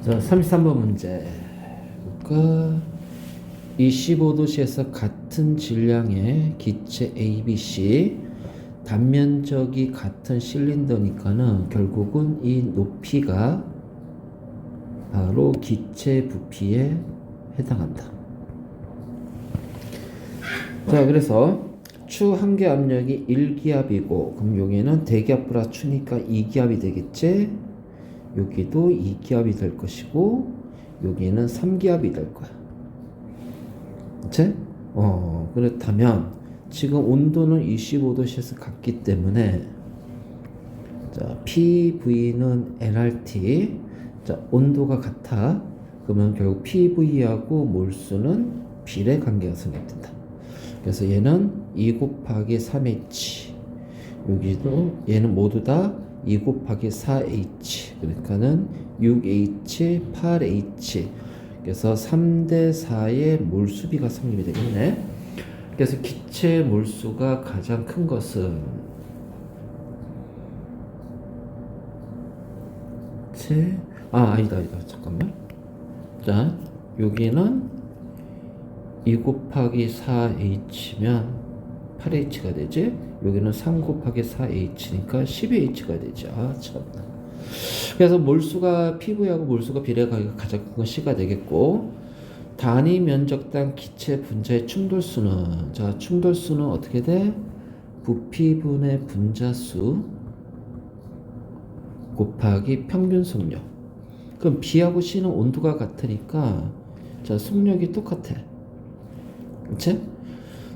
자, 33번 문제. 볼까? 25도씨에서 같은 질량의 기체 ABC 단면적이 같은 실린더니까는 결국은 이 높이가 바로 기체 부피에 해당한다. 자, 그래서 추 한 개 압력이 1기압이고 그럼 여기는 대기압 플러스 추니까 2기압이 되겠지? 여기도 2기압이 될 것이고 여기는 3기압이 될 거야. 그치? 그렇다면 지금 온도는 25도씨에서 같기 때문에 자, PV는 nRT. 자, 온도가 같아. 그러면 결국 PV하고 몰수는 비례 관계가 성립된다. 그래서 얘는 2 곱하기 3H. 여기도 얘는 모두 다 2 곱하기 4H. 그러니까는 6H, 8H. 그래서 3대 4의 몰수비가 성립이 되겠네. 그래서 기체 몰수가 가장 큰 것은 아니다. 잠깐만. 자, 여기는 2 곱하기 4H면 8H가 되지? 여기는 3 곱하기 4H니까 12H가 되지. 아, 참나. 그래서 몰수가 PV하고 몰수가 비례가 가장 큰 건 C가 되겠고, 단위 면적당 기체 분자의 충돌수는, 자, 충돌수는 어떻게 돼? 부피분의 분자수 곱하기 평균 속력. 그럼 B하고 C는 온도가 같으니까, 자, 속력이 똑같아. 그치?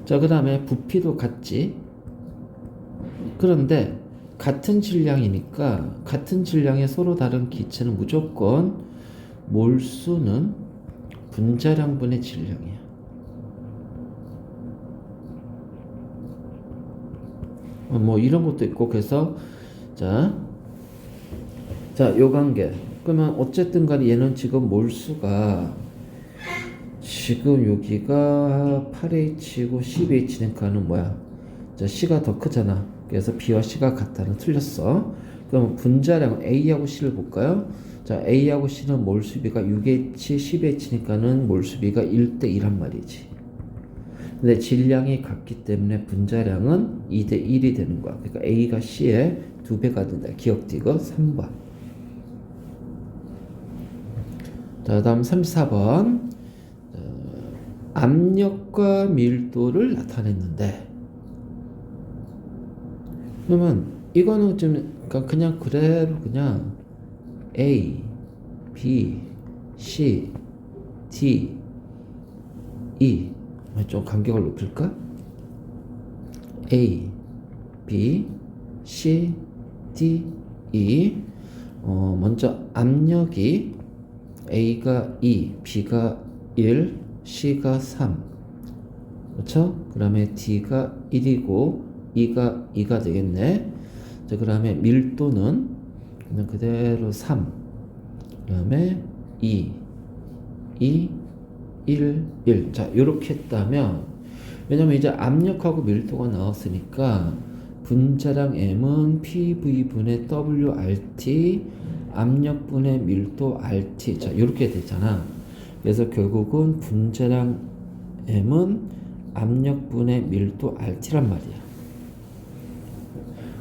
자, 그 다음에 부피도 같지. 그런데 같은 질량이니까 같은 질량의 서로 다른 기체는 무조건 몰수는 분자량분의 질량이야. 뭐 이런 것도 있고. 그래서 자, 요 관계. 그러면 어쨌든 간에 얘는 지금 몰수가 지금 여기가 8H고 12H니까는 뭐야? 자, C가 더 크잖아. 그래서 B와 C가 같다는 틀렸어. 그럼 분자량은 A하고 C를 볼까요? 자, A하고 C는 몰수비가 6H, 10H니까는 몰수비가 1대1란 말이지. 근데 질량이 같기 때문에 분자량은 2대1이 되는 거야. 그러니까 A가 C의 2배가 된다. 기억도 이거 3번. 자, 다음 34번. 압력과 밀도를 나타냈는데, 그러면 이거는 좀 그냥 그대로 그냥 A, B, C, D, E 좀 간격을 높일까? A, B, C, D, E. 먼저 압력이 A가 2, B가 1, C가 3. 그렇죠? 그 다음에 D가 1이고 E가 2가 되겠네. 자, 그 다음에 밀도는 그냥 그대로 3. 그 다음에 2, 2, 1, 1. 자, 요렇게 했다면, 왜냐면 이제 압력하고 밀도가 나왔으니까 분자량 M은 PV분의 WRT, 압력분의 밀도 RT. 자, 요렇게 되잖아. 그래서 결국은 분자량 M은 압력분의 밀도 RT란 말이야.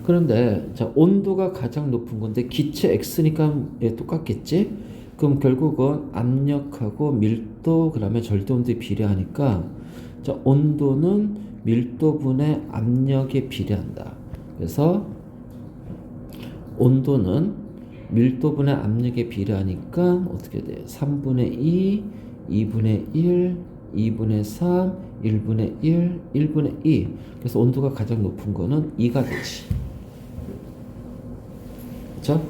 그런데 자, 온도가 가장 높은 건데 기체 X니까 똑같겠지? 그럼 결국은 압력하고 밀도 그다음에 절대온도에 비례하니까 자, 온도는 밀도분의 압력에 비례한다. 그래서 온도는 밀도분의 압력에 비례하니까 어떻게 돼요? 3분의 2, 2분의 1, 2분의 3, 1분의 1, 1분의 2. 그래서 온도가 가장 높은 거는 2가 되지. 그렇죠?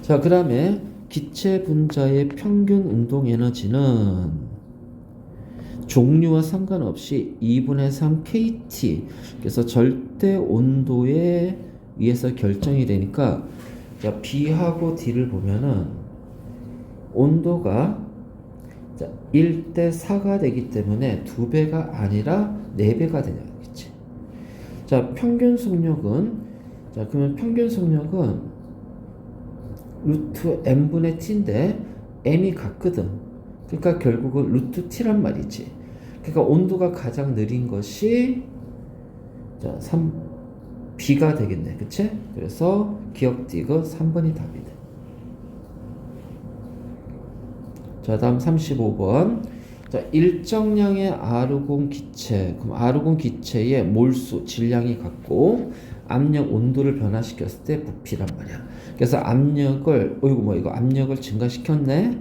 자, 그 다음에 기체 분자의 평균 운동 에너지는 종류와 상관없이 2분의 3 kT. 그래서 절대 온도에 의해서 결정이 되니까 자, B하고 D를 보면은 온도가 자, 1대 4가 되기 때문에 2배가 아니라 4배가 되냐겠지. 자, 평균 속력은 자, 그러면 평균 속력은 루트 m분의 t인데 m이 같거든. 그러니까 결국은 루트 t란 말이지. 그러니까 온도가 가장 느린 것이 자, B가 되겠네. 그치? 그래서 기억 디귿 3번이 답이 돼. 자, 다음 35번. 자, 일정량의 아르곤 기체. 그럼 아르곤 기체의 몰수, 질량이 같고 압력, 온도를 변화시켰을 때 부피란 말이야. 그래서 압력을, 이거 압력을 증가시켰네?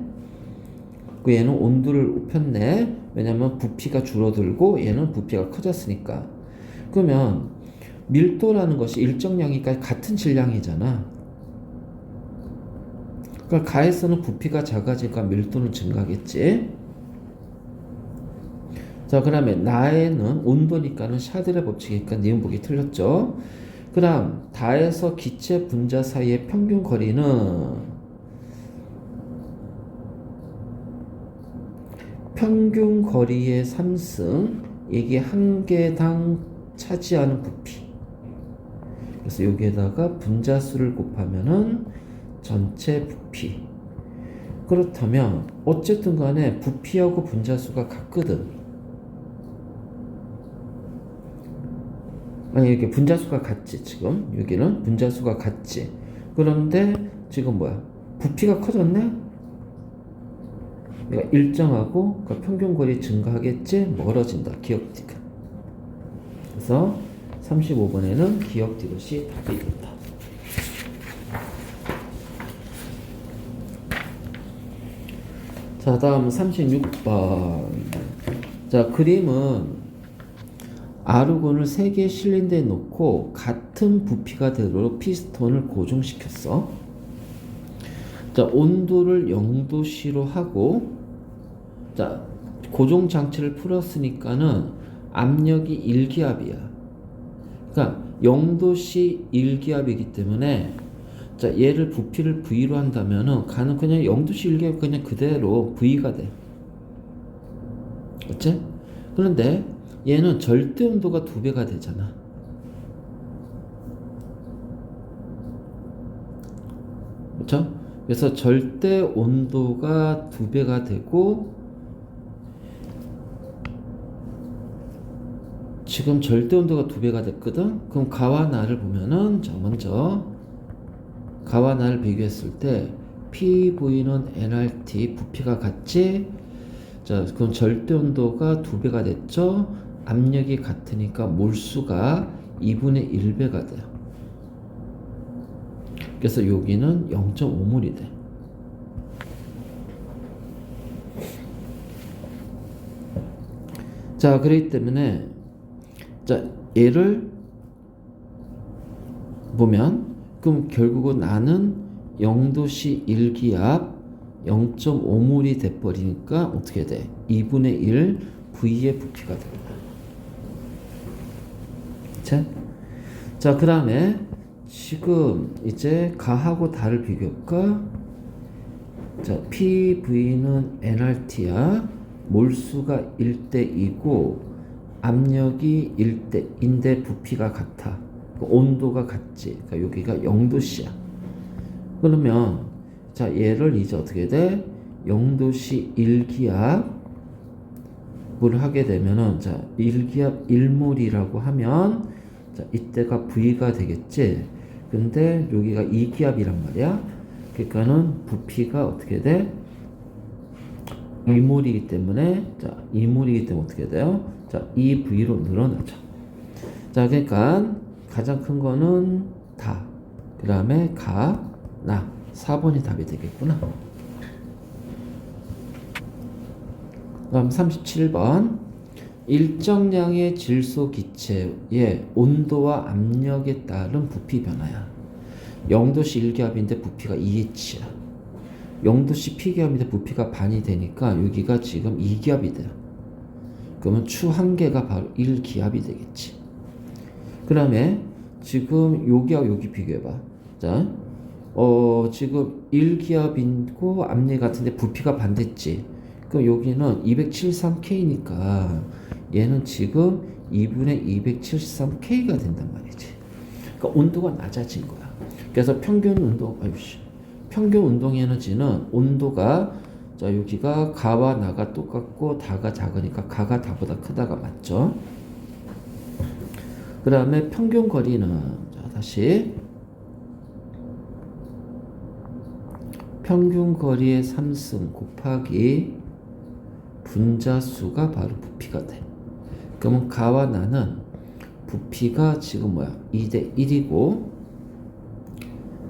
그 얘는 온도를 높였네? 왜냐면 부피가 줄어들고 얘는 부피가 커졌으니까. 그러면 밀도라는 것이 일정량이니까 같은 질량이잖아. 그러니까 가에서는 부피가 작아지니까 밀도는 증가하겠지. 자, 그 다음에 나에는 온도니까는 샤들의 법칙이니까 니은보기 틀렸죠. 그 다음 다에서 기체 분자 사이의 평균 거리는 평균 거리의 3승, 이게 한 개당 차지하는 부피. 그래서 여기에다가 분자수를 곱하면은 전체 부피. 그렇다면 어쨌든 간에 부피하고 분자수가 같거든. 아니, 이렇게 분자수가 같지. 지금 여기는 분자수가 같지. 그런데 지금 뭐야? 부피가 커졌네? 그러니까 일정하고 그 평균 거리 증가하겠지? 멀어진다. 기억 디귿. 그래서 35번에는 기억 디귿이 답이 된다. 자, 다음 36번. 자, 그림은 아르곤을 3개의 실린더에 놓고 같은 부피가 되도록 피스톤을 고정시켰어. 자, 온도를 0도씨로 하고, 자, 고정 장치를 풀었으니까는 압력이 1기압이야. 그러니까 0도씨 1기압이기 때문에 자, 얘를 부피를 V로 한다면은 가는 그냥 0도씨 1기압 그냥 그대로 V가 돼. 그치? 그런데 얘는 절대 온도가 2배가 되잖아. 그렇죠? 그래서 절대 온도가 2배가 되고 지금 절대 온도가 2배가 됐거든. 그럼 가와 나를 보면은 자, 먼저 가와 나를 비교했을 때 PV는 nRT 부피가 같지. 자, 그럼 절대 온도가 2배가 됐죠. 압력이 같으니까 몰수가 2분의 1배가 돼요. 그래서 여기는 0.5몰이 돼. 자, 그렇기 때문에 자, 얘를 보면 그럼 결국은 나는 0도씨 1기압 0.5몰이 돼버리니까 어떻게 돼? 2분의 1 V의 부피가 됩니다. 자, 그 다음에 지금 이제 가하고 다를 비교할까? 자, PV는 nRT야. 몰수가 1대2고 압력이 1대인데 부피가 같아. 온도가 같지. 그러니까 여기가 0도씨야. 그러면 자, 얘를 이제 어떻게 돼? 0도씨 1기압을 하게 되면은 자, 1기압 1몰이라고 하면 자, 이때가 V가 되겠지. 근데 여기가 2기압이란 말이야. 그러니까는 부피가 어떻게 돼? 2몰이기 때문에 자, 2몰이기 때문에 어떻게 돼요? 자, 2V로 늘어나죠. 자, 그러니까 가장 큰 거는 다. 그 다음에 가, 나. 4번이 답이 되겠구나. 그럼 37번. 일정량의 질소 기체의 온도와 압력에 따른 부피 변화야. 0도씨 1기압인데 부피가 2H야. 0도씨 P기압인데 부피가 반이 되니까 여기가 지금 2기압이 돼요. 그러면 추 한 개가 바로 1기압이 되겠지. 그 다음에 지금 여기하고 여기 비교해봐. 자, 지금 1기압이고 압력 같은데 부피가 반됐지. 그럼 여기는 273K니까 얘는 지금 2분의 273K가 된단 말이지. 그러니까 온도가 낮아진 거야. 그래서 평균 운동 에너지는 온도가 자, 여기가 가와 나가 똑같고 다가 작으니까 가가 다보다 크다가 맞죠? 그 다음에 평균 거리는, 자, 다시 평균 거리의 3승 곱하기 분자수가 바로 부피가 돼. 그러면 가와 나는 부피가 지금 뭐야? 2대 1이고,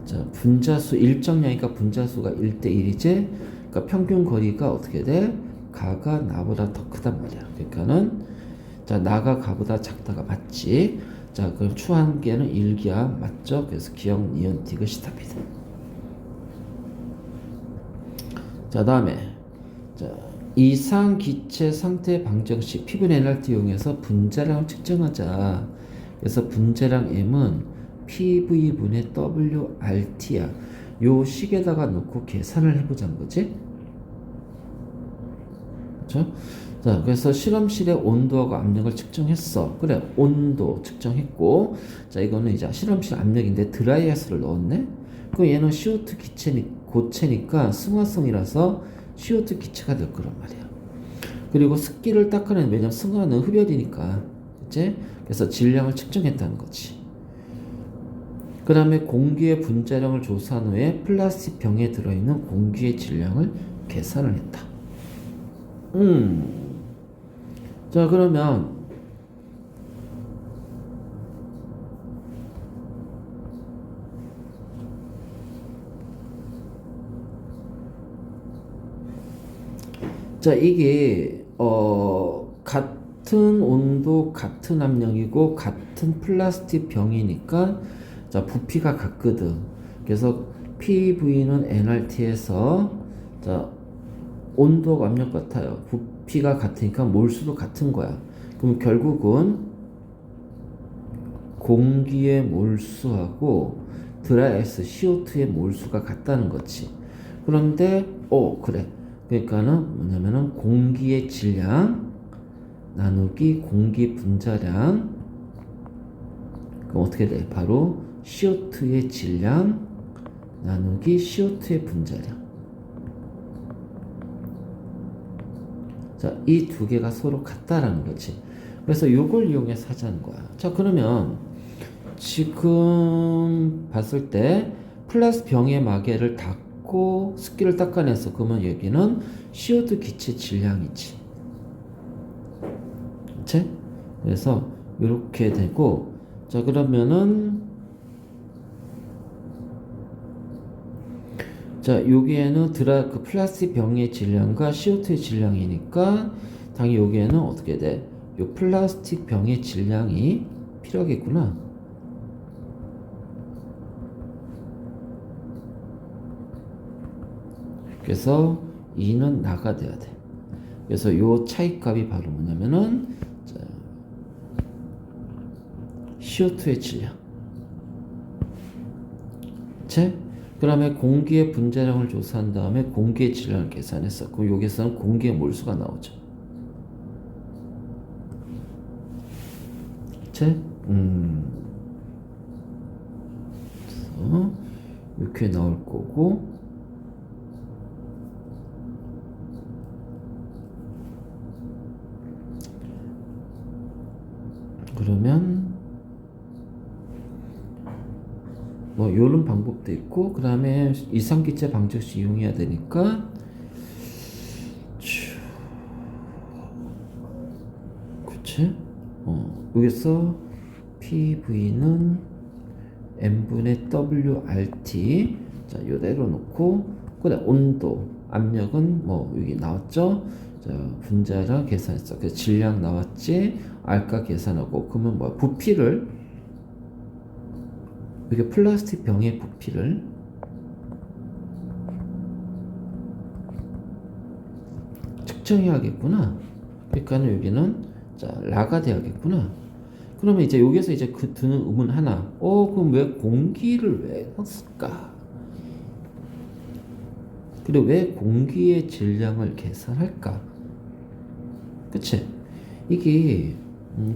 자, 분자수 일정량이니까 분자수가 1대 1이지. 그러니까 평균 거리가 어떻게 돼? 가가 나보다 더 크단 말이야. 그러니까는 자, 나가 가보다 작다가 맞지. 자, 그럼 추한계는 1기야. 맞죠? 그래서 기억, 니은, 디귿이 답이다. 자, 다음에 자, 이상 기체 상태 방정식 P분의 NRT 이용해서 분자량을 측정하자. 그래서 분자량 M은 PV분의 WRT야. 요 식에다가 놓고 계산을 해보자는 거지. 그렇죠? 자, 그래서 실험실의 온도하고 압력을 측정했어. 그래, 온도 측정했고, 자, 이거는 이제 실험실 압력인데 드라이아스를 넣었네. 그럼 얘는 CO2 고체니까 승화성이라서 CO2 기체가 될 거란 말이야. 그리고 습기를 닦아내는, 왜냐면 승화는 흡열이니까, 그치? 그래서 질량을 측정했다는 거지. 그 다음에 공기의 분자량을 조사한 후에 플라스틱 병에 들어있는 공기의 질량을 계산을 했다. 자, 그러면 자, 이게 같은 온도, 같은 압력이고 같은 플라스틱 병이니까 자, 부피가 같거든. 그래서 PV는 nRT에서 자, 온도와 압력 같아요. 부피가 같으니까 몰수도 같은 거야. 그럼 결국은 공기의 몰수하고 드라이아이스 CO2의 몰수가 같다는 거지. 그런데 그래. 그러니까는 뭐냐면은 공기의 질량 나누기 공기 분자량, 그럼 어떻게 돼? 바로 CO2의 질량 나누기 CO2의 분자량. 자, 이 두 개가 서로 같다라는 거지. 그래서 이걸 이용해서 하자는 거야. 자, 그러면 지금 봤을 때 플라스 병의 마개를 닫고 습기를 닦아내서, 그러면 여기는 CO2 기체 질량이지. 그치? 그래서 이렇게 되고, 자, 그러면은 자, 여기에는 그 플라스틱 병의 질량과 CO2의 질량이니까 당연히 여기에는 어떻게 돼? 요 플라스틱 병의 질량이 필요하겠구나. 그래서 2는 나가 돼야 돼. 그래서 요 차이값이 바로 뭐냐면은 자, CO2의 질량. 그 다음에 공기의 분자량을 조사한 다음에 공기의 질량을 계산했어. 그럼 여기서는 공기의 몰수가 나오죠. 그치? 그래서 이렇게 나올 거고, 그러면 뭐 요런 방법도 있고, 그 다음에 이상기체 방정식 이용해야 되니까 그치? 여기서 PV는 M분의 WRT, 자, 요대로 놓고, 그 다음 온도, 압력은 뭐 여기 나왔죠? 자, 분자량 계산했어. 그래서 질량 나왔지? R가 계산하고, 그러면 뭐 부피를, 이게 플라스틱 병의 부피를 측정해야겠구나. 그러니까 여기는 자, 라가 돼야겠구나. 그러면 이제 여기서 이제 그 드는 의문 하나. 그럼 왜 공기를 왜 넣었을까? 그리고 왜 공기의 질량을 계산할까? 그치? 이게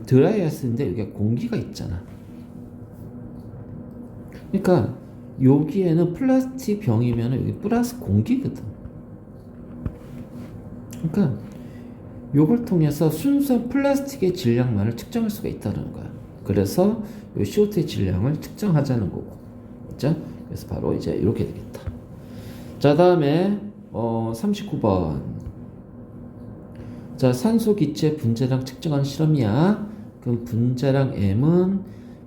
드라이아이스인데 여기가 공기가 있잖아. 그러니까 여기에는 플라스틱 병이면 여기 플러스 공기거든. 그러니까 요걸 통해서 순수한 플라스틱의 질량만을 측정할 수가 있다는 거야. 그래서 요 CO2의 질량을 측정하자는 거고. 그죠? 그래서 바로 이제 이렇게 되겠다. 자, 다음에 39번. 자, 산소 기체 분자량 측정하는 실험이야. 그럼 분자량 M은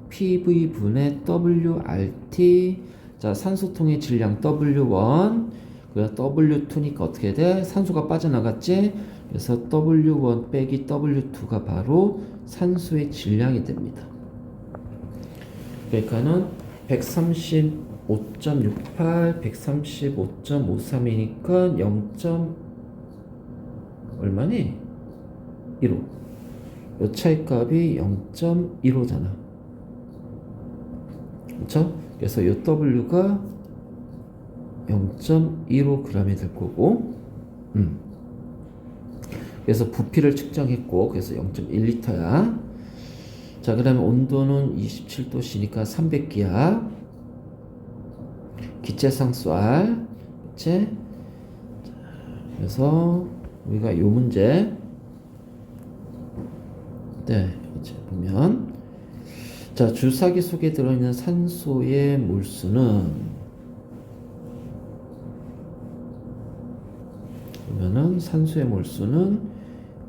PV분의 WRT. 자, 산소통의 질량 W1. 그 W2니까 어떻게 돼? 산소가 빠져나갔지? 그래서 W1 빼기 W2가 바로 산소의 질량이 됩니다. 그러니까는 135.68, 135.53이니까 0. 얼마니? 1호. 요 차이 값이 0.15잖아. 그렇죠? 그래서 요 W가 0.15g이 될 거고, 그래서 부피를 측정했고, 그래서 0.1L야. 자, 그 다음에 온도는 27도씨니까 300기압. 기체상 쌀. 그치? 그래서 우리가 요 문제, 네, 이제 보면, 자, 주사기 속에 들어있는 산소의 몰수는, 그러면은 산소의 몰수는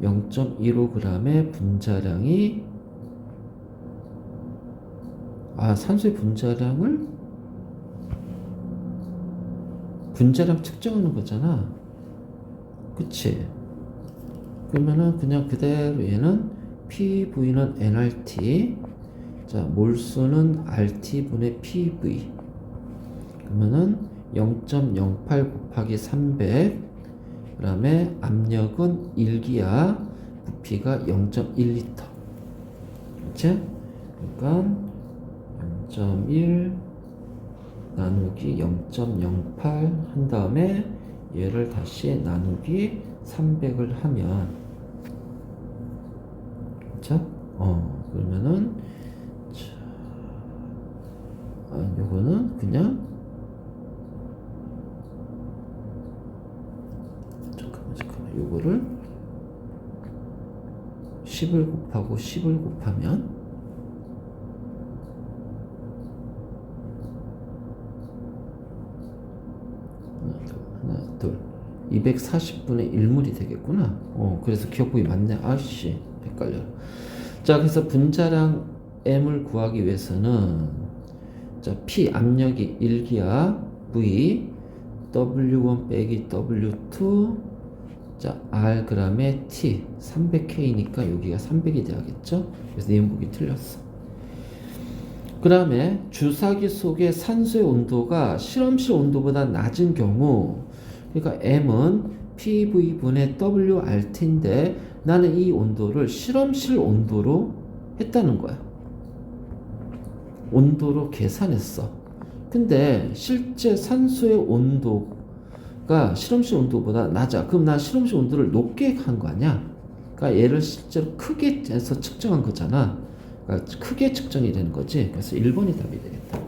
0.15g의 분자량이, 산소의 분자량 측정하는 거잖아. 그치? 그러면은 그냥 그대로 얘는 PV는 nRT, 자, 몰수는 RT분의 PV. 그러면은 0.08 곱하기 300. 그 다음에 압력은 1기압, 부피가 0.1L. 그치? 그러니까 0.1 나누기 0.08 한 다음에 얘를 다시 나누기 300을 하면, 그쵸? 그러면은, 요거는 그냥, 잠깐만, 요거를 10을 곱하고 10을 곱하면, 하나, 둘, 240분의 1몰이 되겠구나. 그래서 기억법이 맞네. 아씨, 헷갈려. 자, 그래서 분자량 M을 구하기 위해서는, 자, P 압력이 1기압, V, W1 빼기 W2, 자, R gram의 T, 300K니까 여기가 300이 돼야겠죠? 그래서 내용복이 틀렸어. 그 다음에 주사기 속의 산소의 온도가 실험실 온도보다 낮은 경우, 그러니까 M은 PV분의 WRT인데 나는 이 온도를 실험실 온도로 했다는 거야. 온도로 계산했어. 근데 실제 산소의 온도가 실험실 온도보다 낮아. 그럼 난 실험실 온도를 높게 한 거 아니야? 그러니까 얘를 실제로 크게 해서 측정한 거잖아. 그러니까 크게 측정이 되는 거지. 그래서 1번이 답이 되겠다.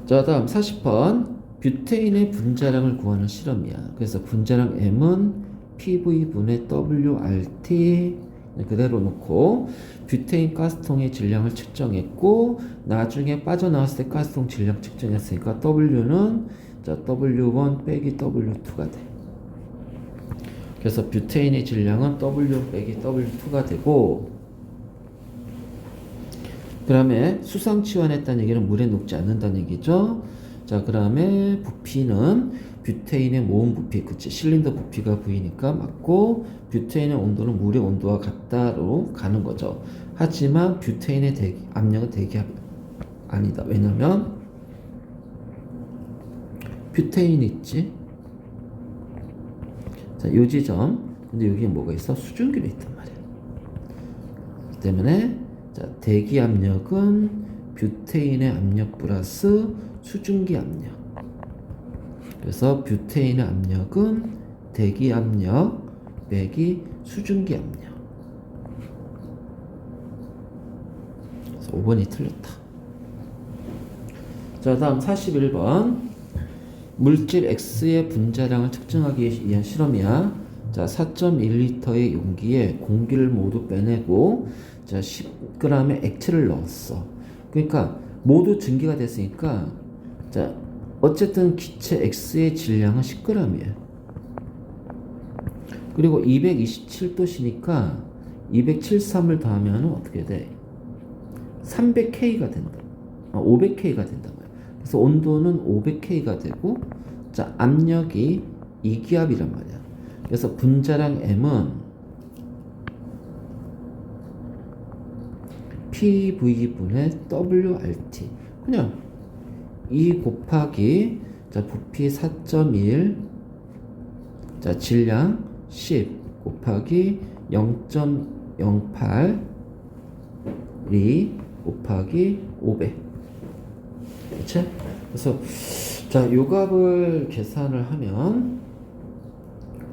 자, 다음 40번. 뷰테인의 분자량을 구하는 실험이야. 그래서 분자량 M은 PV분의 WRT 그대로 놓고 뷰테인 가스통의 질량을 측정했고 나중에 빠져나왔을 때 가스통 질량 측정했으니까 W는 자, W1 빼기 W2가 돼. 그래서 뷰테인의 질량은 W1 빼기 W2가 되고, 그 다음에 수상 치환했다는 얘기는 물에 녹지 않는다는 얘기죠. 자, 그 다음에 부피는 뷰테인의 모음 부피, 그치? 실린더 부피가 V니까 맞고, 뷰테인의 온도는 물의 온도와 같다로 가는 거죠. 하지만 뷰테인의 압력은 대기압 아니다. 왜냐면 뷰테인 있지? 자, 요 지점. 근데 여기에 뭐가 있어? 수증기로 있단 말이야. 그렇기 때문에 자, 대기 압력은 뷰테인의 압력 플러스 수증기 압력. 그래서 뷰테인의 압력은 대기 압력 빼기 수증기 압력. 그래서 5번이 틀렸다. 자, 다음 41번. 물질 X의 분자량을 측정하기 위한 실험이야. 자, 4.1리터의 용기에 공기를 모두 빼내고 자, 10g의 액체를 넣었어. 그러니까 모두 증기가 됐으니까 자, 어쨌든 기체 X의 질량은 10g이에요. 그리고 227도씨니까 273을 더하면 어떻게 돼? 300K가 된다. 500K가 된단 말이야. 그래서 온도는 500K가 되고 자, 압력이 2기압이란 말이야. 그래서 분자량 M은 PV분의 WRT. 그냥 2 곱하기 자, 부피 4.1 자, 질량 10 곱하기 0.08 리 곱하기 500. 그치? 그래서 자, 요 값을 계산을 하면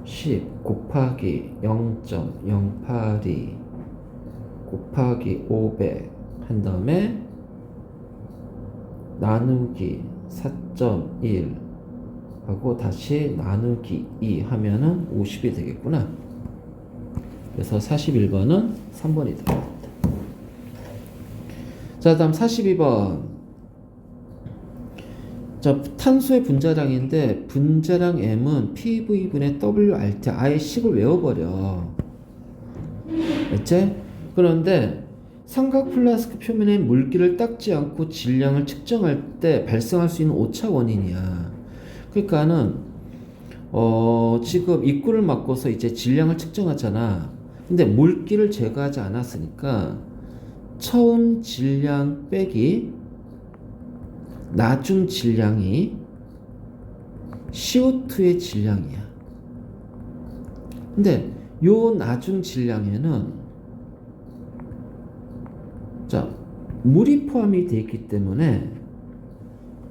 10 곱하기 0.08이 곱하기 500 한 다음에 나누기 4.1 하고 다시 나누기 2 하면은 50이 되겠구나. 그래서 41번은 3번이 되겠다. 자, 다음 42번. 자, 탄소의 분자량인데 분자량 M은 PV분의 WRT. 아예 식을 외워버려. 됐지? 그런데 삼각 플라스크 표면에 물기를 닦지 않고 질량을 측정할 때 발생할 수 있는 오차 원인이야. 그러니까는 지금 입구를 막고서 이제 질량을 측정하잖아. 근데 물기를 제거하지 않았으니까 처음 질량 빼기 나중 질량이 CO2의 질량이야. 근데 요 나중 질량에는 자, 물이 포함이 되어 있기 때문에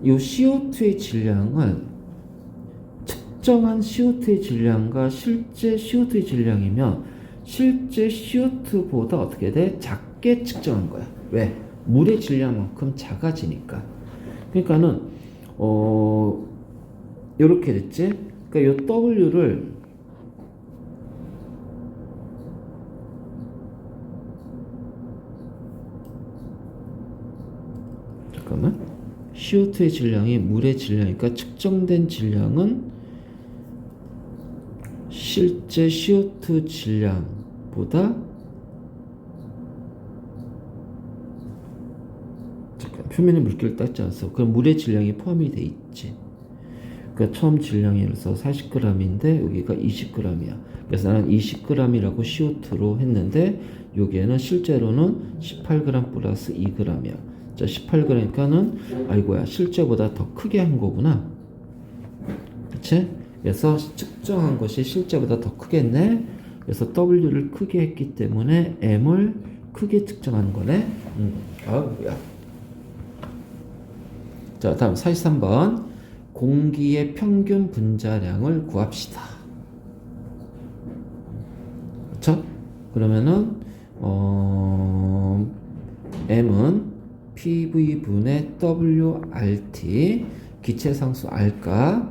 요 CO2의 질량을 측정한 CO2의 질량과 실제 CO2의 질량이면 실제 CO2보다 어떻게 돼? 작게 측정한 거야. 왜? 물의 질량만큼 작아지니까. 그러니까는 요렇게 됐지? 그러니까 요 W를 잠깐만. CO2의 질량이 물의 질량이니까 측정된 질량은 실제 CO2 질량보다 표면에 물기를 닦지 않았어. 그럼 물의 질량이 포함이 돼 있지. 그러니까 처음 질량이 예를 들어서 40g인데 여기가 20g이야. 그래서 나는 20g이라고 CO2로 했는데 여기에는 실제로는 18g 플러스 2g이야. 자, 18g니까는 아이고야 실제보다 더 크게 한 거구나. 그치? 그래서 측정한 것이 실제보다 더 크겠네. 그래서 W를 크게 했기 때문에 M을 크게 측정하는 거네. 아우야. 자, 다음 43번. 공기의 평균 분자량을 구합시다. 그쵸? 그러면은 M은 PV분의 WRT 기체상수 R가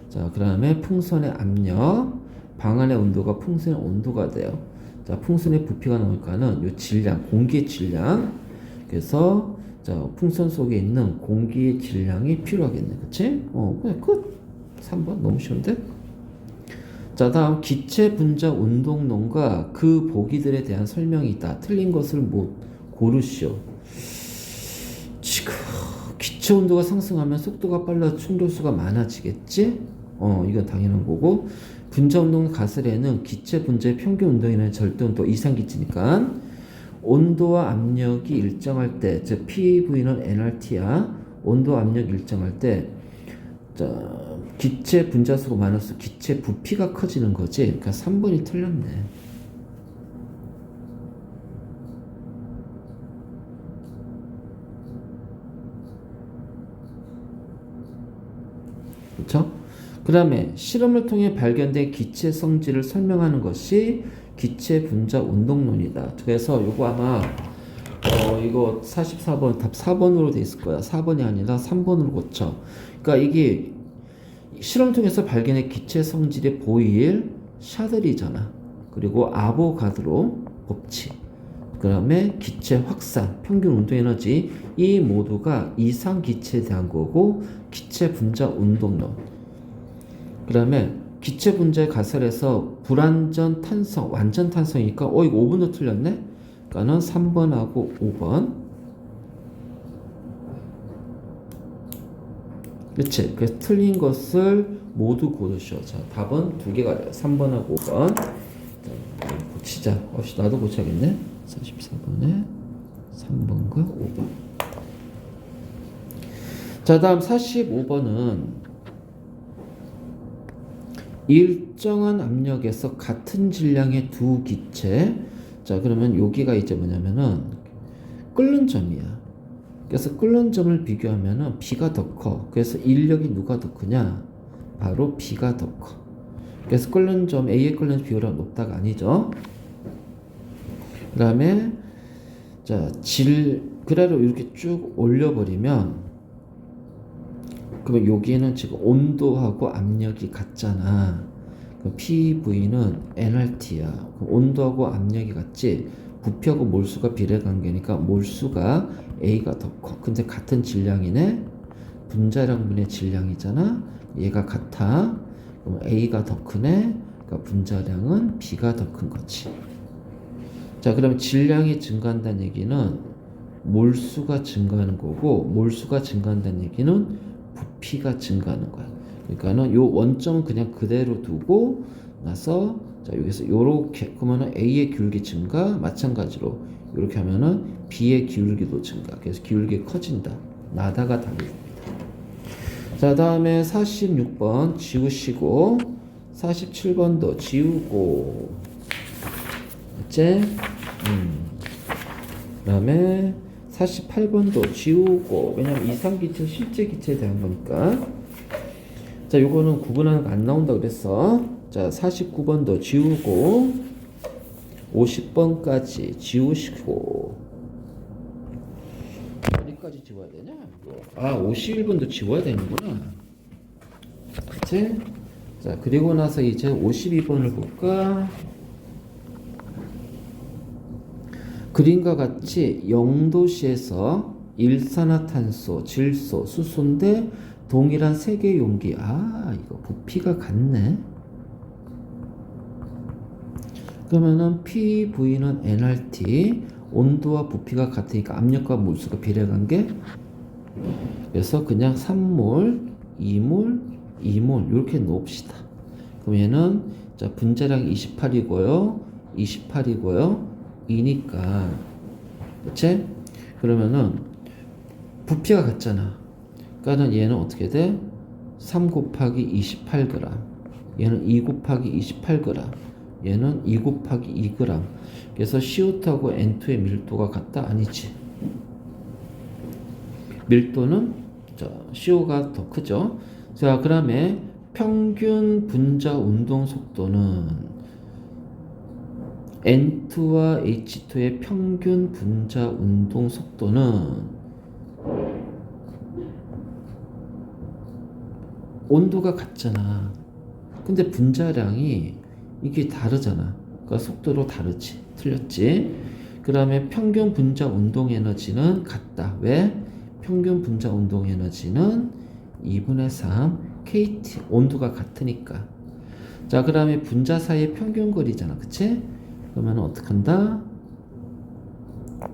자, 그 다음에 풍선의 압력 방 안의 온도가 풍선의 온도가 돼요. 자, 풍선의 부피가 나오니까는 요 질량 공기의 질량 그래서 자, 풍선 속에 있는 공기의 질량이 필요하겠네. 그치? 그냥 끝. 3번 너무 쉬운데? 자, 다음 기체 분자 운동론과 그 보기들에 대한 설명이다. 틀린 것을 못 고르시오. 지금 기체 온도가 상승하면 속도가 빨라 충돌수가 많아지겠지? 이건 당연한 거고 분자 운동 가설에는 기체 분자의 평균 운동이라는 절대 온도 이상 기체니까 온도와 압력이 일정할 때, 즉 PV는 nRT야. 온도와 압력 일정할 때, 자, 기체 분자수가 많아서 기체 부피가 커지는 거지. 그러니까 3번이 틀렸네. 그렇죠? 그 다음에 실험을 통해 발견된 기체 성질을 설명하는 것이 기체 분자 운동론이다. 그래서 요거 아마 이거 44번 답 4번으로 돼 있을 거야. 4번이 아니라 3번으로 고쳐. 그러니까 이게 실험을 통해서 발견의 기체 성질이 보일 샤들리잖아. 그리고 아보가드로 법칙, 그 다음에 기체 확산, 평균 운동 에너지, 이 모두가 이상 기체에 대한 거고, 기체 분자 운동론. 그 다음에 기체 분자의 가설에서 불완전 탄성, 완전 탄성이니까 이거 5번도 틀렸네? 그러니까는 3번하고 5번. 그치? 그래서 틀린 것을 모두 고르셔. 자, 답은 두 개가 돼요. 3번하고 5번. 자, 고치자. 나도 고쳐야겠네. 44번에 3번과 5번. 자, 다음 45번은 일정한 압력에서 같은 질량의 두 기체. 자, 그러면 여기가 이제 뭐냐면은 끓는 점이야. 그래서 끓는 점을 비교하면은 B가 더 커. 그래서 인력이 누가 더 크냐? 바로 B가 더 커. 그래서 끓는 점, A의 끓는 점 비율이 높다가 아니죠. 그 다음에 자, 그래로 이렇게 쭉 올려버리면, 그러면 여기에는 지금 온도하고 압력이 같잖아. 그럼 PV는 nRT야. 그럼 온도하고 압력이 같지. 부피하고 몰수가 비례관계니까 몰수가 A가 더 커. 근데 같은 질량이네. 분자량분의 질량이잖아. 얘가 같아. 그럼 A가 더 크네. 그러니까 분자량은 B가 더 큰 거지. 자, 그럼 질량이 증가한다는 얘기는 몰수가 증가하는 거고, 몰수가 증가한다는 얘기는 부피가 증가하는 거야. 그러니까는 요 원점은 그냥 그대로 두고 나서, 자, 여기서 요렇게 그러면은 A의 기울기 증가, 마찬가지로 이렇게 하면은 B의 기울기도 증가. 그래서 기울기 커진다. 나다가 답입니다. 자, 다음에 46번 지우시고 47번도 지우고. 맞지? 그 다음에 48번도 지우고. 왜냐면 이상기체 실제 기체에 대한 거니까. 자, 요거는 구분하는 거 안 나온다 그랬어. 자, 49번도 지우고 50번까지 지우시고. 어디까지 지워야 되냐? 아, 51번도 지워야 되는구나. 그치? 자, 그리고 나서 이제 52번을 볼까? 그림과 같이 0도시에서 일산화탄소, 질소, 수소인데 동일한 세 개의 용기. 아, 이거 부피가 같네. 그러면은 PV는 nRT, 온도와 부피가 같으니까 압력과 몰수가 비례관계. 그래서 그냥 3몰, 2몰, 2몰 이렇게 놓읍시다. 그럼 얘는 자, 분자량이 28이고요. 28이고요. 2니까. 그치? 그러면은 부피가 같잖아. 그러니까 얘는 어떻게 돼? 3 곱하기 28g. 얘는 2 곱하기 28g. 얘는 2 곱하기 2g. 그래서 CO2하고 N2의 밀도가 같다? 아니지. 밀도는 자, CO가 더 크죠. 자, 그 다음에 평균 분자 운동 속도는 N2와 H2의 평균 분자 운동 속도는 온도가 같잖아. 근데 분자량이 이게 다르잖아. 그러니까 속도로 다르지. 틀렸지. 그 다음에 평균 분자 운동 에너지는 같다. 왜? 평균 분자 운동 에너지는 2분의 3 KT. 온도가 같으니까. 자, 그 다음에 분자 사이의 평균 거리잖아. 그치? 그러면 어떡한다?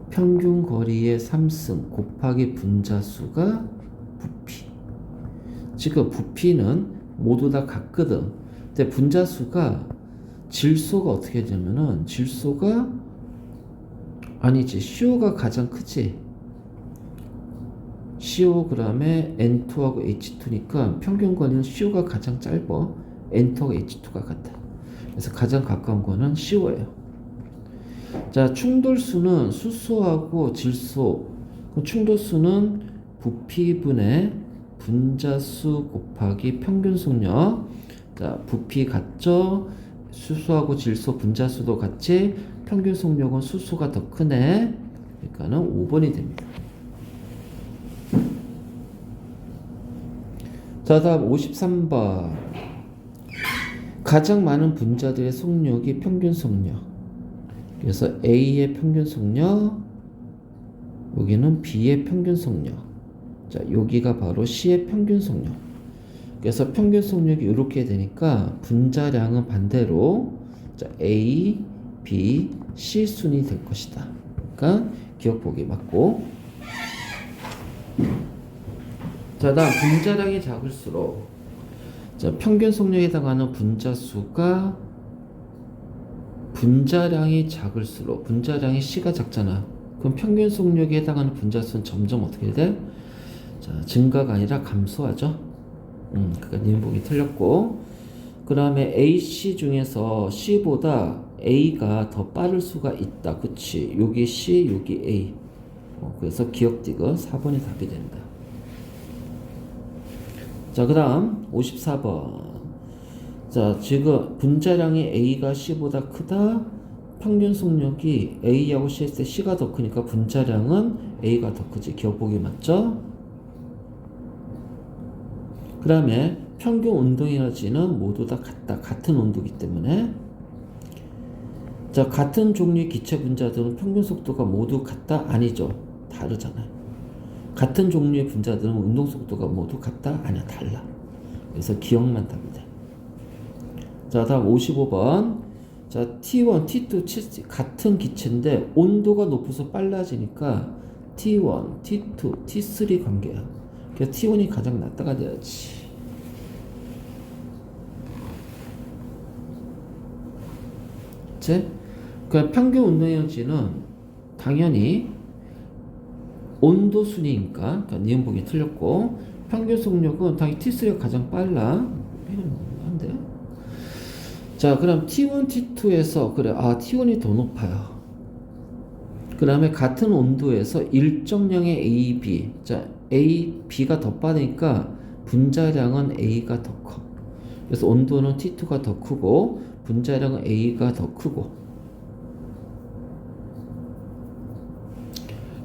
평균 거리의 3승 곱하기 분자 수가 부피. 지금 부피는 모두 다 같거든. 근데 분자 수가 질소가 어떻게 되냐면은 질소가 아니지. CO가 가장 크지. CO 그다음에 N2하고 H2니까 평균 거리는 CO가 가장 짧아. N2하고 H2가 같아. 그래서 가장 가까운 거는 CO예요. 자, 충돌수는 수소하고 질소. 그럼 충돌수는 부피분의 분자수 곱하기 평균 속력. 자, 부피 같죠? 수소하고 질소 분자수도 같이 평균 속력은 수소가 더 크네. 그러니까는 5번이 됩니다. 자, 다음 53번. 가장 많은 분자들의 속력이 평균 속력. 그래서 A의 평균 속력, 여기는 B의 평균 속력. 자, 여기가 바로 C의 평균 속력. 그래서 평균 속력이 이렇게 되니까 분자량은 반대로 자, A, B, C 순이 될 것이다. 그러니까 기억 보기 맞고. 자, 다음 분자량이 작을수록 자, 평균 속력에 해당하는 분자 수가 분자량이 작을수록 분자량이 C가 작잖아. 그럼 평균 속력에 해당하는 분자 수는 점점 어떻게 돼? 자, 증가가 아니라 감소하죠. 그러니까 니은봉이 틀렸고. 그 다음에 AC 중에서 C보다 A가 더 빠를 수가 있다. 그치? 여기 C, 여기 A. 그래서 기억 디귿 4번이 답이 된다. 자, 그 다음 54번. 자, 지금 분자량이 A가 C보다 크다. 평균 속력이 A하고 C 했을 때 C가 더 크니까 분자량은 A가 더 크지. 기억 보기 맞죠? 그 다음에 평균 운동 에너지는 모두 다 같다. 같은 온도이기 때문에. 자, 같은 종류의 기체 분자들은 평균 속도가 모두 같다? 아니죠. 다르잖아요. 같은 종류의 분자들은 운동 속도가 모두 같다? 아니야, 달라. 그래서 기억만 답이 돼. 자, 다음 55번. 자, T1, T2, 같은 기체인데 온도가 높아서 빨라지니까 T1, T2, T3 관계야. 그래서 T1이 가장 낫다가 돼야지. 그 평균 운동 에너지는 당연히 온도 순위니까 그러니까 니은봉이 틀렸고, 평균 속력은 당연히 T3가 가장 빨라. 안 돼요? 자, 그럼 T1, T2에서 그래, T1이 더 높아요. 그 다음에 같은 온도에서 일정량의 A, B. 자, A, B가 더 빠르니까 분자량은 A가 더 커. 그래서 온도는 T2가 더 크고 분자량은 A가 더 크고.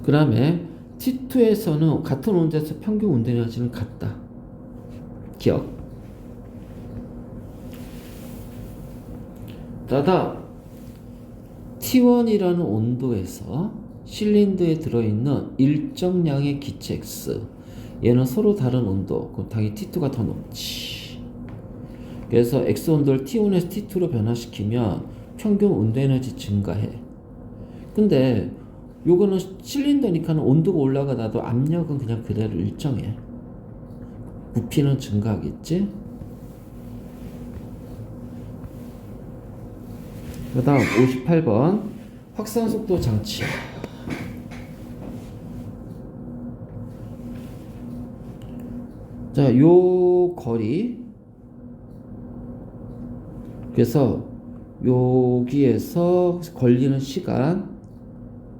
그 다음에 T2에서는 같은 온도에서 평균 운동 에너지는 같다. 기억. 다다 T1이라는 온도에서 실린더에 들어있는 일정량의 기체 X, 얘는 서로 다른 온도, 그럼 당연히 T2가 더 높지. 그래서 X 온도를 T1에서 T2로 변화시키면 평균 운동 에너지 증가해. 근데 요거는 실린더니까 온도가 올라가다도 압력은 그냥 그대로 일정해. 부피는 증가하겠지. 그 다음 58번 확산속도 장치. 자, 요 거리, 그래서 여기에서 걸리는 시간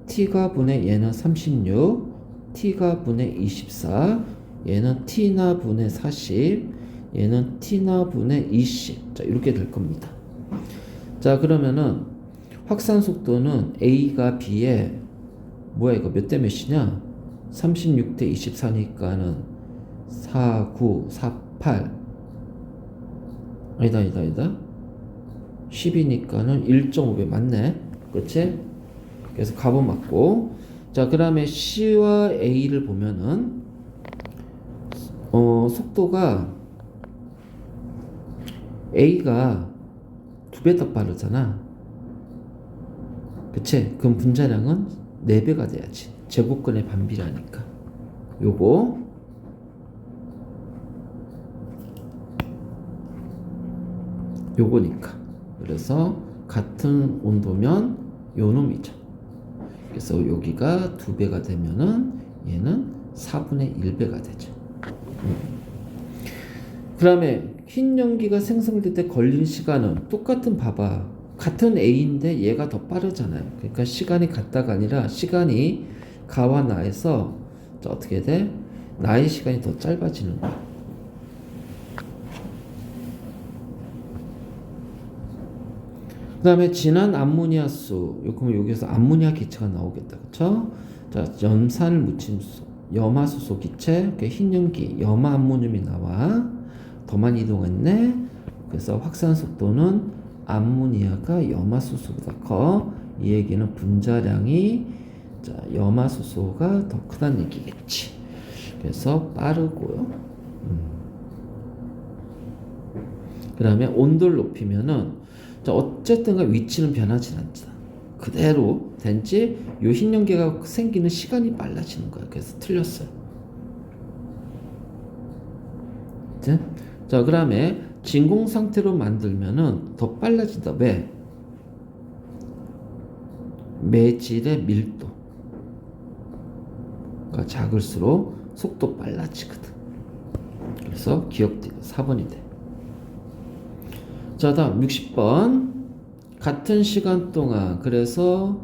T가 분의 얘는 36, T가 분의 24, 얘는 T나 분의 40, 얘는 T나 분의 20. 자, 이렇게 될 겁니다. 자, 그러면은 확산 속도는 A가 B에 뭐야, 이거 몇 대 몇이냐? 36대 24니까는 4, 9, 4, 8. 아니다. 10이니까는 1.5배 맞네. 그렇지? 그래서 값은 맞고. 자, 그 다음에 C와 A를 보면은 속도가 A가 2배 더 빠르잖아. 그치? 그럼 분자량은 4배가 돼야지. 제곱근의 반비례하니까. 요거니까. 그래서 같은 온도면 요 놈이죠. 그래서 여기가 2배가 되면은 얘는 4분의 1배가 되죠. 그 다음에 흰 연기가 생성될 때 걸리는 시간은 똑같은, 봐봐. 같은 A인데 얘가 더 빠르잖아요. 그러니까 시간이 같다가 아니라 시간이 가와 나에서 어떻게 돼? 나의 시간이 더 짧아지는 거야. 그 다음에 진한 암모니아수, 그러면 여기서 암모니아 기체가 나오겠다. 그쵸? 자, 염산을 묻힌 염화수소 기체, 흰 연기, 염화 암모늄이 나와. 더 많이 이동했네. 그래서 확산 속도는 암모니아가 염화수소보다 커. 이 얘기는 분자량이 자, 염화수소가 더 크다는 얘기겠지. 그래서 빠르고요. 그 다음에 온도를 높이면은 자, 어쨌든가 위치는 변하지 않잖아. 그대로 된지 요 흰 연기가 생기는 시간이 빨라지는 거야. 그래서 틀렸어요. 자, 그 다음에 진공 상태로 만들면은 더 빨라진다. 왜? 매질의 밀도가 작을수록 속도 빨라지거든. 그래서 기억되고 4번이 돼. 자, 다음 60번. 같은 시간 동안 그래서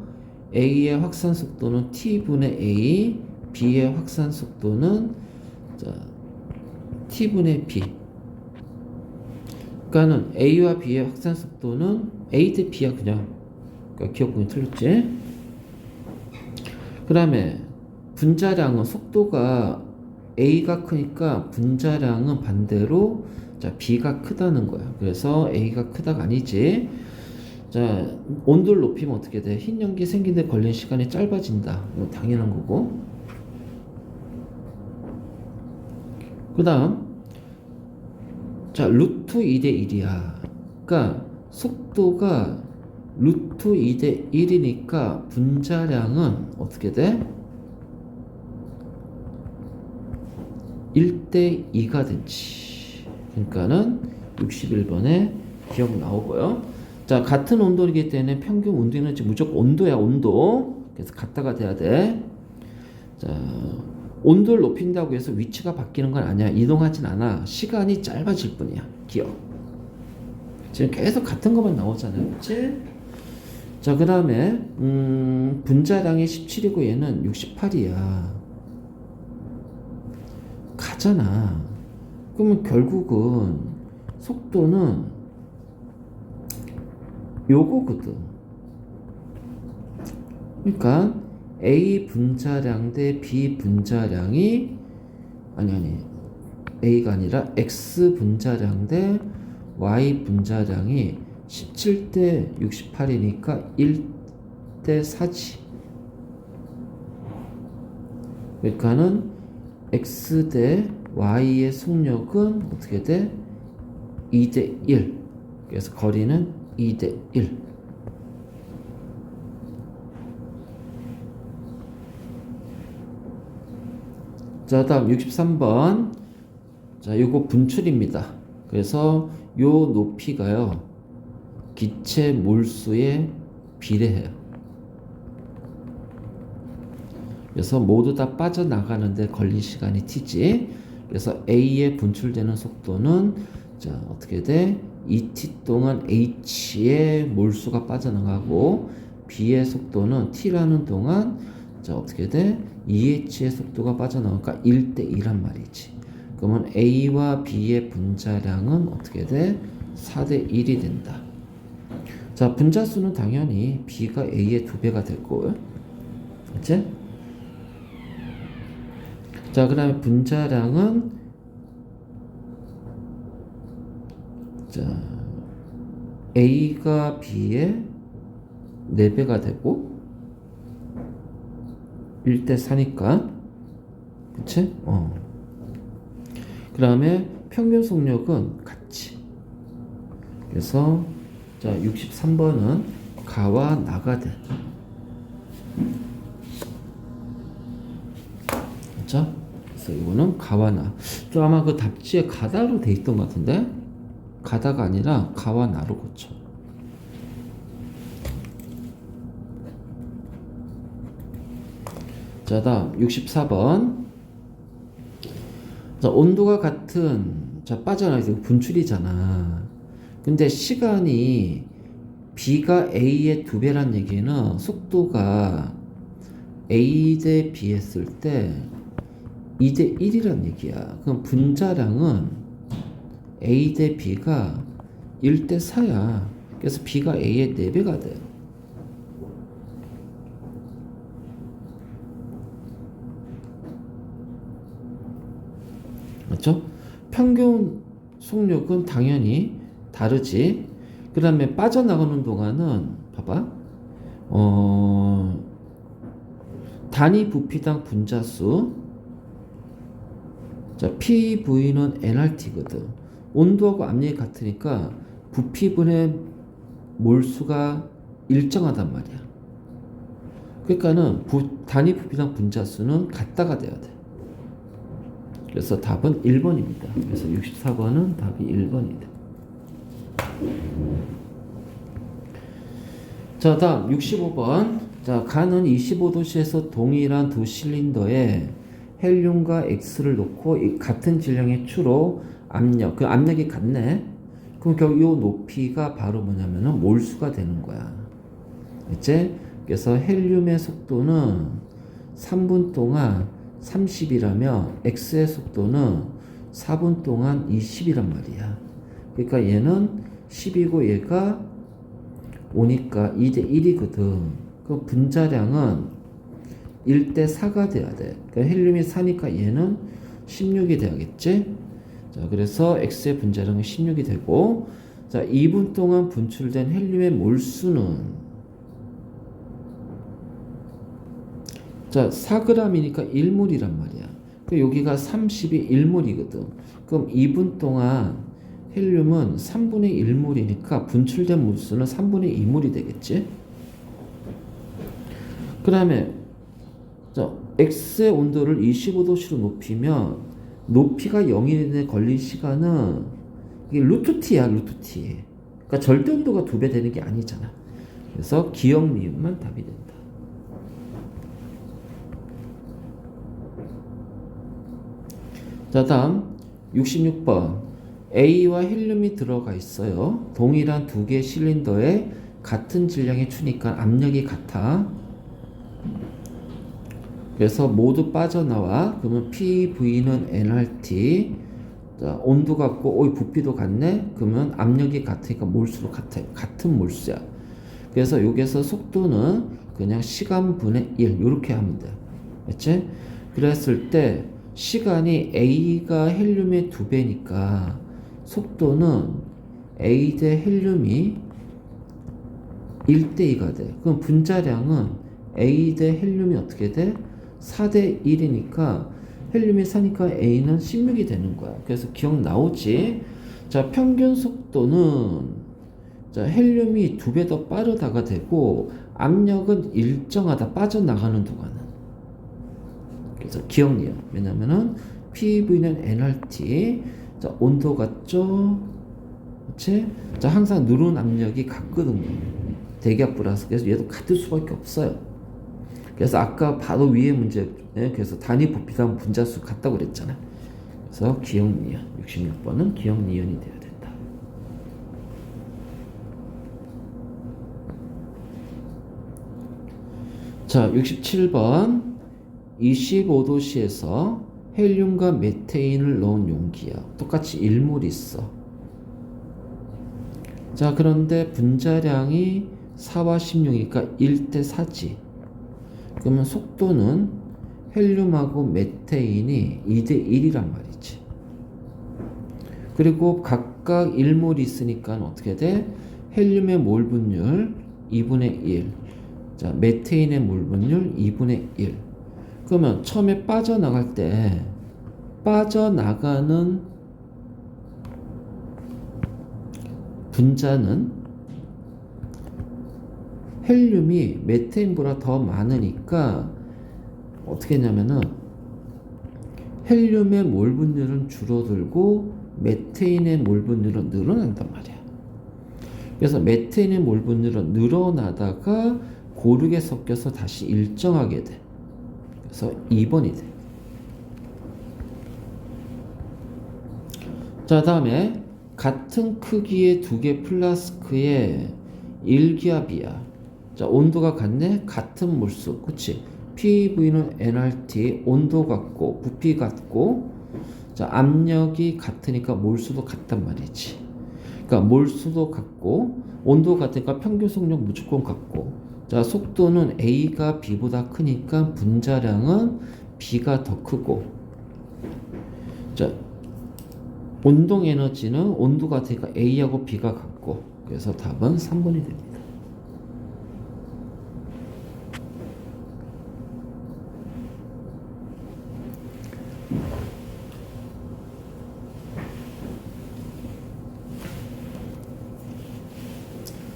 A의 확산 속도는 T분의 A, B의 확산 속도는 자, T분의 B. 그러니까는 A와 B의 확산 속도는 A 대 B야 그냥. 그러니까 기억분이 틀렸지. 그 다음에 분자량은 속도가 A가 크니까 분자량은 반대로 자 B가 크다는 거야. 그래서 A가 크다가 아니지. 자 온도를 높이면 어떻게 돼? 흰 연기 생기는데 걸린 시간이 짧아진다. 이거 당연한 거고. 그 다음 자 루트 2대 1이야. 그러니까 속도가 루트 2대 1이니까 분자량은 어떻게 돼? 1대 2가 되지. 그러니까는 61번에 기억 나오고요. 자, 같은 온도이기 때문에 평균 온도 에너지 무조건 온도야, 온도. 그래서 같다가 돼야 돼. 자, 온도를 높인다고 해서 위치가 바뀌는 건 아니야. 이동하진 않아. 시간이 짧아질 뿐이야. 기억. 지금 계속 같은 것만 나오잖아요. 그치? 자, 그 다음에, 분자량이 17이고 얘는 68이야. 가잖아. 그러면 결국은 속도는 요거거든. 그러니까 A 분자량 대 B 분자량이 아니 A가 아니라 X 분자량 대 Y 분자량이 17대 68이니까 1대 4지. 그러니까는 X 대 Y의 속력은 어떻게 돼? 2대 1. 그래서 거리는 2대 1. 자, 다음 63번. 자, 요거 분출입니다. 그래서 요 높이가요. 기체 몰수에 비례해요. 그래서 모두 다 빠져나가는데 걸린 시간이 t지. 그래서 A에 분출되는 속도는 자 어떻게 돼? 2t 동안 h의 몰수가 빠져나가고 B의 속도는 t라는 동안 자 어떻게 돼? 2h의 속도가 빠져나가니까 1대 2란 말이지. 그러면 A와 B의 분자량은 어떻게 돼? 4대 1이 된다. 자 분자수는 당연히 B가 A의 2배가 될 거고요. 그치? 자, 그 다음에 분자량은 자 A가 B의 4배가 되고 1대 4니까 그치? 그 다음에 평균 속력은 같이. 그래서 자 63번은 가와 나가 돼. 그렇죠? 그래서 이거는 가와 나. 좀 아마 그 답지에 가다로 돼 있던 것 같은데 가다가 아니라 가와 나로 고쳐. 자 다음 64번. 자 온도가 같은 자 빠져나가서 분출이잖아. 근데 시간이 B가 A의 2배란 얘기는 속도가 A 대 B 했을 때 2대 1이란 얘기야. 그럼 분자량은 A 대 B가 1대 4야. 그래서 B가 A의 4배가 돼. 그렇죠? 평균 속력은 당연히 다르지. 그 다음에 빠져나가는 동안은 봐봐. 단위 부피당 분자수. 자, PV는 nRT거든. 온도하고 압력이 같으니까 부피분의 몰수가 일정하단 말이야. 그러니까는 단위 부피당 분자수는 같다가 돼야 돼. 그래서 답은 1번입니다. 그래서 64번은 답이 1번이 돼. 자, 다음 65번. 자, 가는 25도씨에서 동일한 두 실린더에 헬륨과 X를 놓고 같은 질량의 추로 압력, 그 압력이 같네. 그럼 결국 이 높이가 바로 뭐냐면은 몰수가 되는 거야. 이제 그래서 헬륨의 속도는 3분 동안 30이라면 X의 속도는 4분 동안 20이란 말이야. 그러니까 얘는 10이고 얘가 5니까 2대 1이거든. 그 분자량은 1대 4가 돼야 돼. 그러니까 헬륨이 4니까 얘는 16이 돼야겠지? 자, 그래서 X의 분자량은 16이 되고, 자, 2분 동안 분출된 헬륨의 몰수는 자, 4g이니까 1몰이란 말이야. 그 여기가 30이 1몰이거든. 그럼 2분 동안 헬륨은 3분의 1몰이니까 분출된 몰수는 3분의 2몰이 되겠지? 그 다음에 자, X의 온도를 25도씨로 높이면 높이가 0에 걸린 시간은 이게 루트 t야, 루트 t. 그러니까 절대 온도가 2배 되는 게 아니잖아. 그래서 기억 니은만 답이 된다. 자, 다음 66번. A와 헬륨이 들어가 있어요. 동일한 두 개의 실린더에 같은 질량의 추니까 압력이 같아. 그래서 모두 빠져나와. 그러면 PV는 nRT. 자, 온도 같고, 부피도 같네? 그러면 압력이 같으니까 몰수로 같아. 같은 몰수야. 그래서 여기서 속도는 그냥 시간분의 1. 이렇게 하면 돼. 그치? 그랬을 때, 시간이 A가 헬륨의 2배니까, 속도는 A 대 헬륨이 1대2가 돼. 그럼 분자량은 A 대 헬륨이 어떻게 돼? 4대 1이니까 헬륨이 4니까 A는 16이 되는 거야. 그래서 기억 나오지? 자, 평균 속도는 자, 헬륨이 2배 더 빠르다가 되고 압력은 일정하다. 빠져나가는 동안은. 그래서 기억이요. 왜냐면은 PV는 nRT. 자, 온도 같죠? 그치? 자, 항상 누른 압력이 같거든요. 대기압불라서. 그래서 얘도 같을 수밖에 없어요. 그래서 아까 바로 위에 문제, 그래서 단위 부피당 분자수 같다고 그랬잖아. 그래서 기억 니은. 66번은 기억 니은이 돼야 된다. 자, 67번. 25도씨에서 헬륨과 메테인을 넣은 용기야. 똑같이 1몰 있어. 자, 그런데 분자량이 4와 16이니까 1대 4지. 그러면 속도는 헬륨하고 메테인이 2대 1이란 말이지. 그리고 각각 1몰이 있으니까 어떻게 돼? 헬륨의 몰 분율 2분의 1. 자, 메테인의 몰 분율 2분의 1. 그러면 처음에 빠져나갈 때 빠져나가는 분자는 헬륨이 메테인보다 더 많으니까 어떻게 했냐면은 헬륨의 몰 분율은 줄어들고 메테인의 몰 분율은 늘어난단 말이야. 그래서 메테인의 몰 분율은 늘어나다가 고르게 섞여서 다시 일정하게 돼. 그래서 2번이 돼. 자, 다음에 같은 크기의 두 개 플라스크에 1기압이야. 자, 온도가 같네? 같은 몰수. 그치? PV는 nRT, 온도 같고, 부피 같고, 자, 압력이 같으니까 몰수도 같단 말이지. 그러니까 몰수도 같고, 온도 같으니까 평균 속력 무조건 같고, 자, 속도는 A가 B보다 크니까 분자량은 B가 더 크고, 자, 운동 에너지는 온도가 되니까 A하고 B가 같고, 그래서 답은 3번이 됩니다.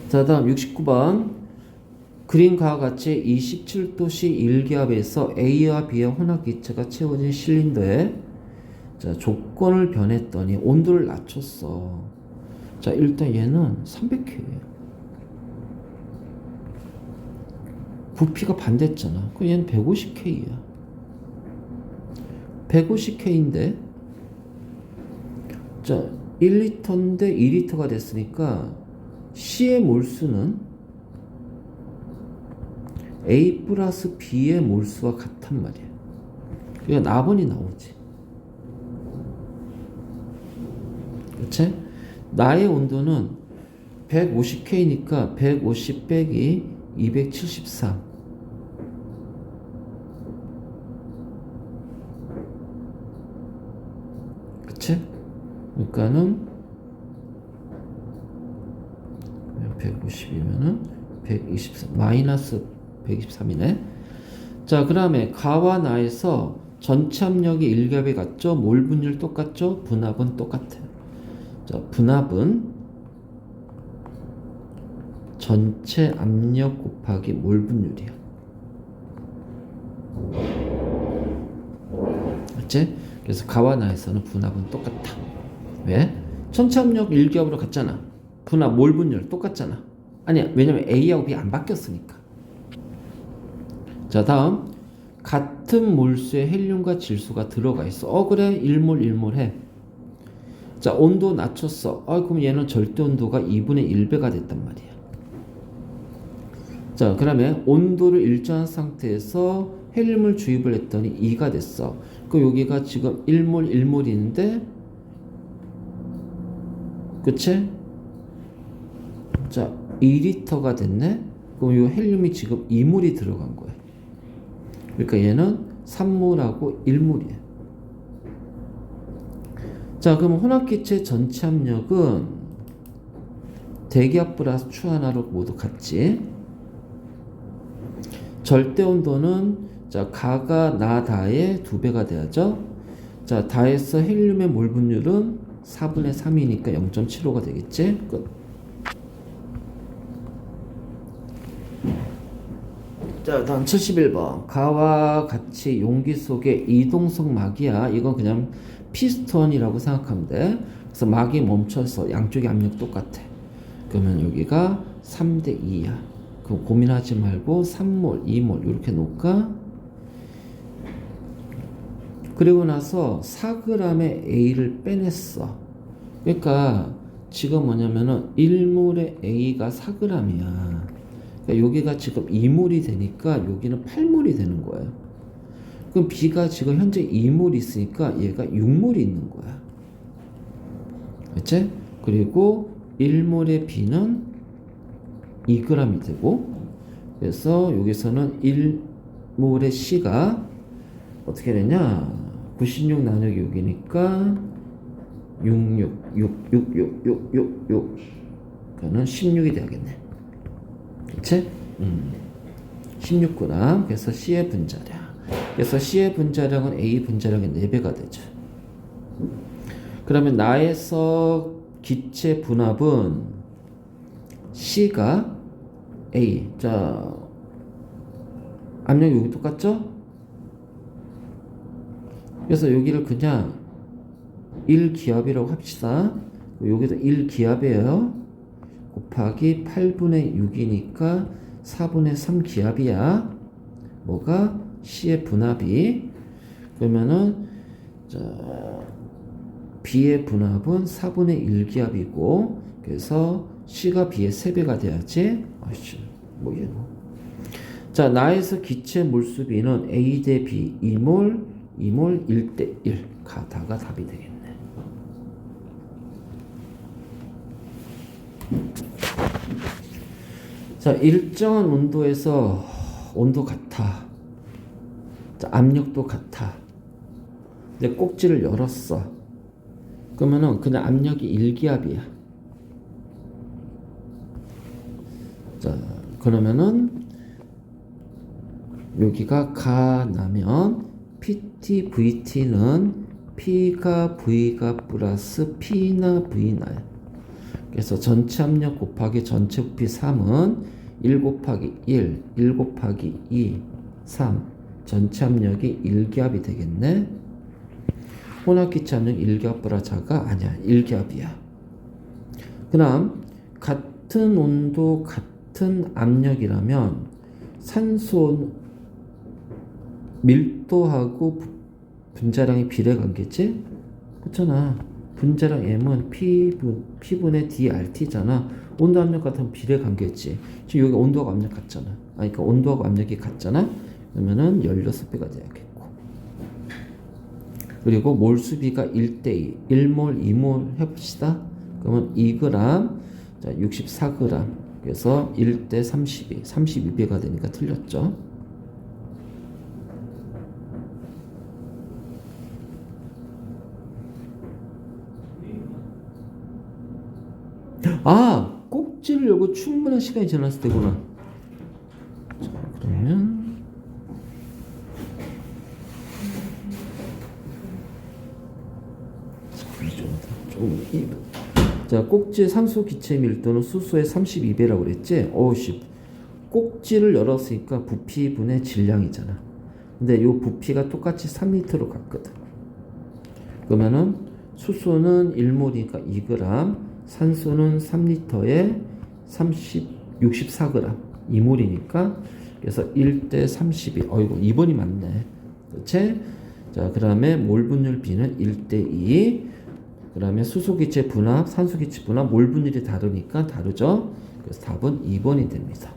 자, 다음 69번. 그림과 같이 27도씨 1기압에서 A와 B의 혼합기체가 채워진 실린더에 자, 조건을 변했더니 온도를 낮췄어. 자, 일단 얘는 300K예요. 부피가 반대했잖아. 그럼 얘는 150K야. 150K인데 자, 1리터인데 2리터가 됐으니까 C의 몰수는 A 플러스 B의 몰수와 같단 말이야. 그러니까 나번이 나오지. 그치? 나의 온도는 150K니까 150 빼기 273. 그치? 그러니까는 150이면은 123 마이너스 123이네. 자, 그 다음에 가와 나에서 전체 압력이 1겹이 같죠? 몰 분율 똑같죠? 분압은 똑같아요. 자, 분압은 전체 압력 곱하기 몰 분율이야. 맞지? 그래서 가와 나에서는 분압은 똑같아. 왜? 전체 압력 1겹으로 같잖아. 분압 몰 분율 똑같잖아. 아니야, 왜냐면 A하고 B 안 바뀌었으니까. 자, 다음 같은 몰수에 헬륨과 질소가 들어가 있어. 그래, 1몰 1몰 해. 자, 온도 낮췄어. 그럼 얘는 절대 온도가 2분의 1배가 됐단 말이야. 자, 그러면 온도를 일정한 상태에서 헬륨을 주입을 했더니 2가 됐어. 그럼 여기가 지금 1몰 1몰인데 그치? 자, 2리터가 됐네. 그럼 이 헬륨이 지금 2몰이 들어간 거야. 그러니까 얘는 3몰하고 1몰이야. 자, 그럼 혼합기체 전체 압력은 대기압 플러스 추하나로 모두 같지. 절대 온도는 자, 가가 나 다의 2배가 돼야죠. 자, 다에서 헬륨의 몰 분율은 4분의 3이니까 0.75가 되겠지. 끝. 자, 다음 71번. 가와 같이 용기 속에 이동성 막이야. 이건 그냥 피스톤이라고 생각하면 돼. 그래서 막이 멈춰서 양쪽의 압력 똑같아. 그러면 여기가 3대 2야. 그럼 고민하지 말고 3몰, 2몰 이렇게 놓을까? 그리고 나서 4g의 A를 빼냈어. 그러니까 지금 뭐냐면은 1몰의 A가 4g이야. 그러니까 여기가 지금 2몰이 되니까 여기는 8몰이 되는 거예요. 그럼 B가 지금 현재 2몰이 있으니까 얘가 6몰이 있는 거야. 그치? 그리고 1몰의 B는 2g이 되고, 그래서 여기서는 1몰의 C가 어떻게 되냐? 96 나누기 6이니까 66 그러니까 16이 되겠네. 그치? 16g. 그래서 C의 분자량. 그래서 C의 분자량은 A 분자량의 4배가 되죠. 그러면 나에서 기체 분압은 C가 A. 자, 압력이 여기 똑같죠? 그래서 여기를 그냥 1기압이라고 합시다. 여기도 1기압이에요. 곱하기 8분의 6이니까 4분의 3기압이야. 뭐가? C의 분압이. 그러면은 자, B의 분압은 4분의 1기압이고, 그래서 C가 B의 3배가 돼야지. 아이씨, 뭐 얘는. 자, 나에서 기체 몰수비는 A 대 B 2몰, 2몰 1대 1 가다가 답이 되겠네. 자, 일정한 온도에서 온도 같아. 자, 압력도 같아. 근데 꼭지를 열었어. 그러면은 그냥 압력이 1기압이야. 자, 그러면은 여기가 가 나면 PT, VT는 P가 V가 플러스 P나 V나요. 그래서 전체 압력 곱하기 전체 부피 3은 1 곱하기 1, 1 곱하기 2, 3. 전체 압력이 1기압이 되겠네. 혼합기체 압력 1기압보다 작아? 아니야. 1기압이야. 그럼 같은 온도, 같은 압력이라면 산소 밀도하고 분자량이 비례관계지? 그렇잖아. 분자량 M은 P분의 dRT잖아. 온도 압력 같으면 비례관계지. 지금 여기 온도하고 압력 같잖아. 그러니까 온도하고 압력이 같잖아. 그러면은 16배가 돼야겠고. 그리고 몰수비가 1대2. 1몰, 2몰 해봅시다. 그러면 2g, 자, 64g. 그래서 1대 32. 32배가 되니까 틀렸죠. 아, 꼭지를 열고 충분한 시간이 지났을 때구나. 자, 그러면 자, 꼭지 산소 기체 밀도는 수소의 32배라고 그랬지? 어우씨, 꼭지를 열었으니까 부피분의 질량이잖아. 근데 요 부피가 똑같이 3리터로 갔거든. 그러면은 수소는 1몰이니까 2g, 산소는 3리터에 64g, 2몰이니까 그래서 1대 32. 어이구, 2번이 맞네. 그렇지? 자, 그 다음에 몰 분율 B는 1대 2. 그 다음에 수소기체 분압, 산소기체 분압, 몰 분율이 다르니까 다르죠? 그래서 답은 2번이 됩니다.